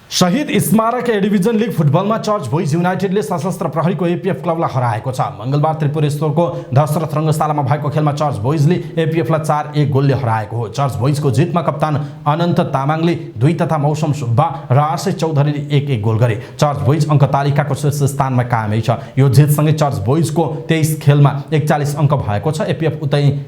शहीद स्मारक ए डिभिजन लिग फुटबलमा चर्च बोइज युनाइटेडले सशस्त्र प्रहरीको एपीएफ क्लबलाई हराएको छ। मंगलबार त्रिपुरेश्वरको दशरथ रङ्गशालामा भएको खेलमा चर्च बोइजले एपीएफलाई 4-1 गोलले हराएको हो। चर्च बोइजको जितमा कप्तान अनन्त तामाङले 2 तथा मौसम सुब्बा र आशय चौधरीले 1-1 गोल गरे। चर्च बोइज अङ्क तालिकाको शीर्ष स्थानमा कायमै छ। यो जितसँगै चर्च बोइजको 23 खेलमा 41 अङ्क भएको छ। एपीएफ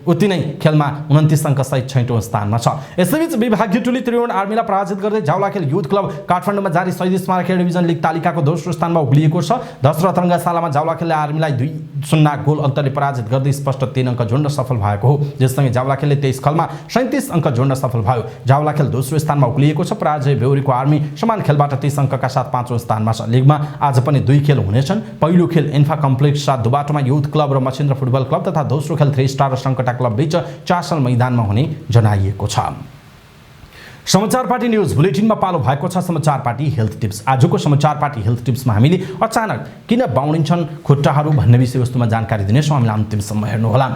उति नै खेलमा 29 अङ्क सहित 6औं स्थानमा छ। यसैबीच विभागीय टोली त्रिभुवन आर्मीलाई पराजित गर्दै जावलाखेल युथ क्लब काठमाडौँ काठमाडौँमा जारी शहीद स्मारक खेल डिभिजन लिग तालिकाको दोस्रो स्थानमा उक्लिएको छ। दशरथ रङ्गशालामा जावलाखेलले आर्मीलाई 2-0 गोल अन्तरले पराजित गर्दै स्पष्ट 3 अङ्क जोड्न सफल भएको हो। यससँगै जावलाखेलले 23 खेलमा 37 अङ्क जोड्न सफल भयो। जावलाखेल दोस्रो स्थानमा उक्लिएको छ। पराजय बेहोरीको आर्मी समान खेलबाट 30 अङ्कका साथ 5औं स्थानमा छ। लिगमा आज पनि 2 खेल हुनेछन्। पहिलो खेल इन्फा कम्प्लेक्स 7 दुबाटोमा युथ क्लब र मछिन्द्र फुटबल क्लब तथा दोस्रो खेल 3 स्टार र सङ्कटा क्लब बीच चासल मैदानमा हुने जनाइएको छ। समाचार पार्टी न्यूज बुलेटिनमा पालो भएको छ समाचार पार्टी हेल्थ टिप्स। आजको समाचार पार्टी हेल्थ टिप्समा हामीले अचानक किन बाउडिन्छन् खुट्टाहरू भन्ने विषयवस्तुमा जानकारी दिनेछौँ। हामीलाई अन्तिमसम्म हेर्नुहोला।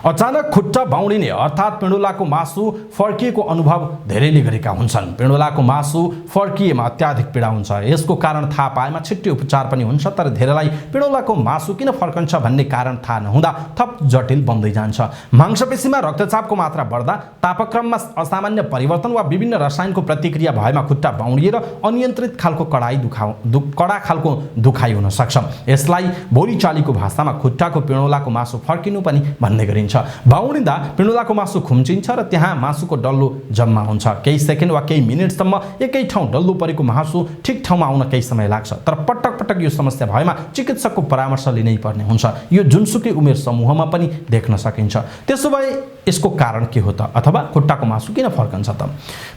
अचानक खुट्टा बाउडिने अर्थात् पिँडुलाको मासु फर्किएको अनुभव धेरैले गरेका हुन्छन्। पिँडुलाको मासु फर्किएमा अत्याधिक पीडा हुन्छ। यसको कारण थाहा पाएमा छिट्टै उपचार पनि हुन्छ, तर धेरैलाई पिँडुलाको मासु किन फर्कन्छ भन्ने कारण थाहा नहुँदा थप जटिल बन्दै जान्छ। मांसपेशीमा रक्तचापको मात्रा बढ्दा, तापक्रममा असामान्य परिवर्तन वा विभिन्न रसायनको प्रतिक्रिया भएमा खुट्टा बाउडिएर अनियन्त्रित खालको कडा खालको दुखाइ हुन सक्छ। यसलाई बोलीचालीको भाषामा खुट्टाको पिँडुलाको मासु फर्किनु पनि भन्ने गरिन्छ। बाउडिँदा पिँडुलाको मासु खुम्चिन्छ र त्यहाँ मासुको डल्लो जम्मा हुन्छ। केही सेकेन्ड वा केही मिनेटसम्म एकै ठाउँ डल्लो परेको मासु ठिक ठाउँमा आउन केही समय लाग्छ, तर पटक पटक यो समस्या भएमा चिकित्सकको परामर्श लिनै पर्ने हुन्छ। यो जुनसुकै उमेर समूहमा पनि देख्न सकिन्छ। त्यसो भए यसको कारण के हो त, अथवा खुट्टाको मासु किन फर्कन्छ त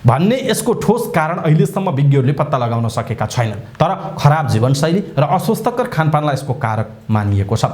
भन्ने यसको ठोस कारण अहिलेसम्म विज्ञहरूले पत्ता लगाउन सकेका छैनन्, तर खराब जीवनशैली र अस्वस्थकर खानपानलाई यसको कारक मानिएको छ।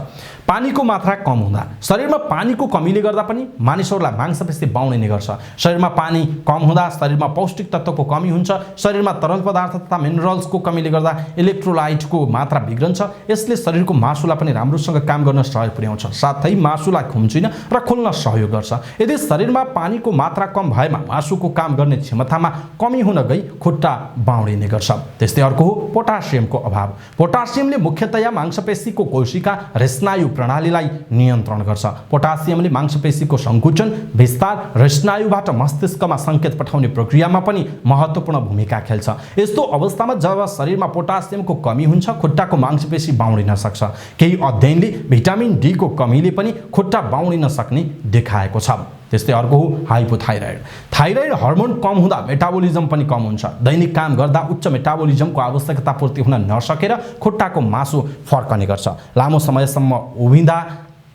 पानीको मात्रा कम हुँदा, शरीरमा पानीको कमीले गर्दा पनि मानिसहरूलाई मांसपेशी बाउडिने गर्छ। शरीरमा पानी कम हुँदा शरीरमा पौष्टिक तत्त्वको कमी हुन्छ। शरीरमा तरल पदार्थ तथा मिनरल्सको कमीले गर्दा इलेक्ट्रोलाइटको मात्रा बिग्रन्छ। यसले शरीरको मासुलाई पनि राम्रोसँग काम गर्न सहयोग पुर्याउँछ, साथै मासुलाई खुम्चिन र खोल्न सहयोग गर्छ। यदि शरीरमा पानीको मात्रा कम भएमा मासुको काम गर्ने क्षमतामा कमी हुन गई खुट्टा बाउडिने गर्छ। त्यस्तै अर्को हो पोटासियमको अभाव। पोटासियमले मुख्यतया मांसपेशीको कोशिका र स्नायु प्रणालीलाई नियन्त्रण गर्छ। पोटासियमले मांसपेशीको सङ्कुचन, विस्तार र स्नायुबाट मस्तिष्कमा सङ्केत पठाउने प्रक्रियामा पनि महत्त्वपूर्ण भूमिका खेल्छ। यस्तो अवस्थामा जब शरीरमा पोटासियमको कमी हुन्छ, खुट्टाको मांसपेशी बाउडिन सक्छ। केही अध्ययनले भिटामिन डी को कमीले पनि खुट्टा बाउडिन सक्ने देखाएको छ। त्यस्तै अर्को हो हाइपोथाइरोइड। थाइरोइड हर्मोन कम हुँदा मेटाबोलिजम पनि कम हुन्छ। दैनिक काम गर्दा उच्च मेटाबोलिजमको आवश्यकता पूर्ति हुन नसकेर खुट्टाको मासु फर्कने गर्छ। लामो समयसम्म उभिँदा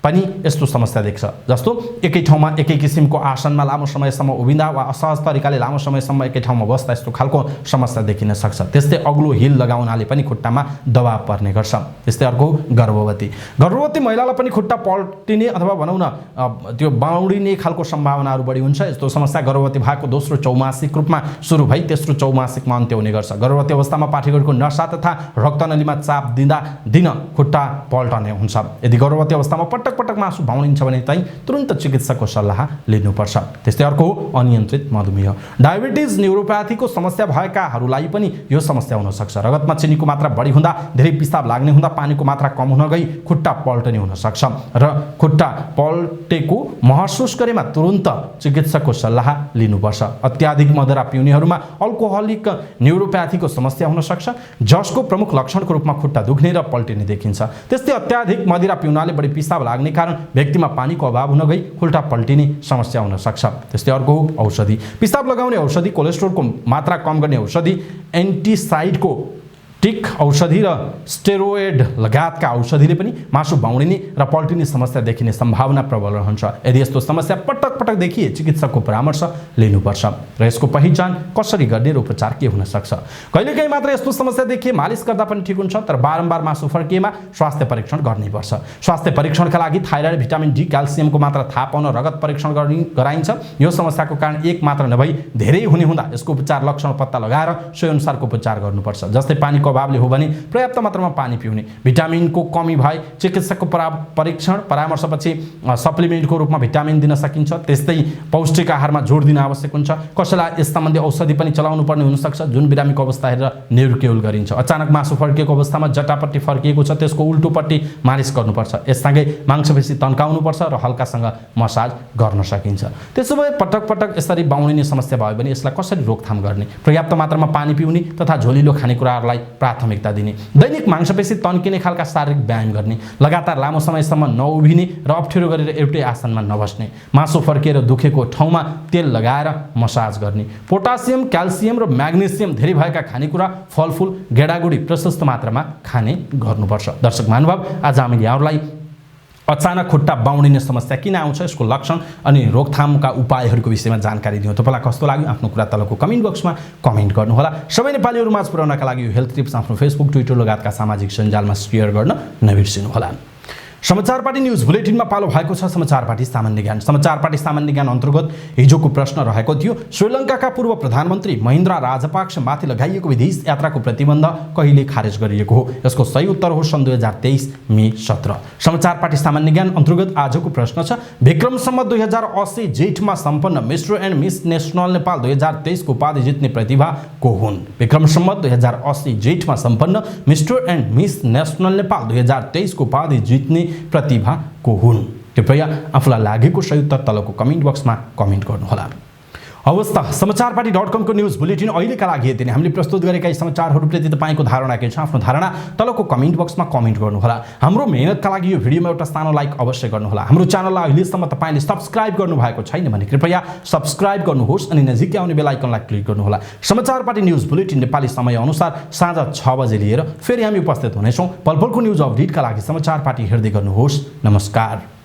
पनि यस्तो समस्या देख्छ, जस्तो एकै ठाउँमा एकै किसिमको आसनमा लामो समयसम्म उभिँदा वा असहज तरिकाले लामो समयसम्म एकै ठाउँमा बस्दा यस्तो खालको समस्या देखिन सक्छ। त्यस्तै अग्लो हिल लगाउनाले पनि खुट्टामा दबाव पर्ने गर्छ। त्यस्तै अर्को गर्भवती। गर्भवती महिलालाई पनि खुट्टा पल्टिने अथवा भनौँ न त्यो बाउडिने खालको सम्भावनाहरू बढी हुन्छ। यस्तो समस्या गर्भवती भएको दोस्रो चौमासिक रूपमा सुरु भई तेस्रो चौमासिकमा अन्त्य हुने गर्छ। गर्भवती अवस्थामा पाठेघरको नसा तथा रक्तनलीमा चाप दिन खुट्टा पल्टने हुन्छ। यदि गर्भवती अवस्थामा पटक मासु बाउडिन्छ भने चाहिँ तुरन्त चिकित्सकको सल्लाह लिनुपर्छ। त्यस्तै अर्को हो अनियन्त्रित मधुमेह। डायबिटिज, न्युरोप्याथीको समस्या भएकाहरूलाई पनि यो समस्या हुन सक्छ। रगतमा चिनीको मात्रा बढी हुँदा, धेरै पिसाब लाग्ने हुँदा पानीको मात्रा कम हुन गई खुट्टा पल्टने हुन सक्छ र खुट्टा पल्टेको महसुस गरेमा तुरन्त चिकित्सकको सल्लाह लिनुपर्छ। अत्याधिक मदिरा पिउनेहरूमा अल्कोहलिक न्युरोप्याथीको समस्या हुन सक्छ, जसको प्रमुख लक्षणको रूपमा खुट्टा दुख्ने र पल्टिने देखिन्छ। त्यस्तै अत्याधिक मदिरा पिउनाले बढी पिसाब लाग्ने कारण व्यक्तिमा पानीको अभाव हुन गई खुट्टा पल्टिने समस्या हुन सक्छ। त्यस्तै अर्को औषधि। पिसाब लगाउने औषधि, कोलेस्ट्रोलको मात्रा कम गर्ने औषधि, एन्टिसाइडको टिक औषधि र स्टेरोइड लगायतका औषधिले पनि मासु बाउडिने र पल्टिने समस्या देखिने सम्भावना प्रबल रहन्छ। यदि यस्तो समस्या पटक पटक देखिए चिकित्सकको परामर्श लिनुपर्छ र यसको पहिचान कसरी गर्ने र उपचार के हुन सक्छ। कहिलेकाहीँ मात्र यस्तो समस्या देखिए मालिस गर्दा पनि ठिक हुन्छ, तर बारम्बार मासु फर्किएमा स्वास्थ्य परीक्षण गर्नुपर्छ। स्वास्थ्य परीक्षणका लागि थाइरोइड, भिटामिन डी, क्याल्सियमको मात्रा थाहा पाउन रगत परीक्षण गराइन्छ। यो समस्याको कारण एक मात्र नभई धेरै हुने हुँदा यसको उपचार लक्षण पत्ता लगाएर सोही अनुसारको उपचार गर्नुपर्छ। जस्तै पानीको अभावले हो भने पर्याप्त मात्रामा पानी पिउने, भिटामिनको कमी भए चिकित्सकको परीक्षण परामर्शपछि सप्लिमेन्टको रूपमा भिटामिन दिन सकिन्छ। त्यस्तै पौष्टिक आहारमा जोड दिन आवश्यक हुन्छ। कसैलाई यस सम्बन्धी औषधि पनि चलाउनु पर्ने हुनसक्छ, जुन बिरामीको अवस्था हेरेर न्युरोकेउल गरिन्छ। अचानक मासु फर्किएको अवस्थामा जटापट्टि फर्किएको छ, त्यसको उल्टोपट्टि मालिस गर्नुपर्छ। यससँगै मांसपेशी तन्काउनुपर्छ र हल्कासँग मसाज गर्न सकिन्छ। त्यसो भए पटक पटक यसरी बाउडिने समस्या भयो भने यसलाई कसरी रोकथाम गर्ने? पर्याप्त मात्रामा पानी पिउने तथा झोलिलो खानेकुराहरूलाई प्राथमिकता दिने, दैनिक मांसपेशी तन्किने खालका शारीरिक व्यायाम गर्ने, लगातार लामो समयसम्म नउभिने र अप्ठ्यारो गरेर एउटै आसनमा नबस्ने, मासु फर्किएर दुखेको ठाउँमा तेल लगाएर मसाज गर्ने, पोटासियम, क्याल्सियम र म्याग्नेसियम धेरै भएका खानेकुरा, फलफुल, गेडागुडी प्रशस्त मात्रामा खाने गर्नुपर्छ। दर्शक महानुभाव, आज हामीले यहाँहरूलाई अचानक खुट्टा बाउडिने समस्या किन आउँछ, यसको लक्षण अनि रोकथामका उपायहरूको विषयमा जानकारी दियौँ। तपाईँलाई कस्तो लाग्यो आफ्नो कुरा तलको कमेन्ट बक्समा कमेन्ट गर्नुहोला। सबै नेपालीहरू माझ पुर्याउनका लागि यो हेल्थ टिप्स आफ्नो फेसबुक, ट्विटर लगायतका सामाजिक सञ्जालमा सेयर गर्न नबिर्सिनुहोला। समाचार पार्टी न्यूज बुलेटिनमा पालो भएको छ समाचार पार्टी सामान्य ज्ञान। समाचार पार्टी सामान्य ज्ञान अन्तर्गत हिजोको प्रश्न रहेको थियो, श्रीलङ्काका पूर्व प्रधानमन्त्री महिन्द्रा राजपाक्षमाथि लगाइएको विदेश यात्राको प्रतिबन्ध कहिले खारेज गरिएको हो? यसको सही उत्तर हो सन् 2023 मे 17। समाचार पार्टी सामान्य ज्ञान अन्तर्गत आजको प्रश्न छ, विक्रम सम्वत 2080 जेठमा सम्पन्न mister and miss national Nepal 2023 को उपाधि जित्ने प्रतिभा को हुन्? विक्रम सम्वत 2080 जेठमा सम्पन्न mister and miss national Nepal 2023 को उपाधि जित्ने प्रतिभा को हुन्? कृपया आफूलाई लागेको सही उत्तर तलको कमेन्ट बक्समा कमेन्ट गर्नुहोला। अवस्था समाचारपाटी.com को न्यूज बुलेटिन अहिलेका लागि यति नै। हामीले प्रस्तुत गरेका यी समाचारहरूप्रति तपाईँको धारणा के छ? आफ्नो धारणा तलको कमेन्ट बक्समा कमेन्ट गर्नुहोला। हाम्रो मेहनतका लागि यो भिडियोमा एउटा सानो लाइक अवश्य गर्नुहोला। हाम्रो च्यानललाई अहिलेसम्म तपाईँले सब्स्क्राइब गर्नुभएको छैन भने कृपया सब्स्क्राइब गर्नुहोस् अनि नजिकै आउने बेल आइकनलाई क्लिक गर्नुहोला। समाचारपाटी न्यूज बुलेटिन नेपाली समय अनुसार साँझ 6 बजे लिएर फेरि हामी उपस्थित हुनेछौँ। पलपलको न्यूज अपडेटका लागि समाचारपाटी हेर्दै गर्नुहोस्। नमस्कार।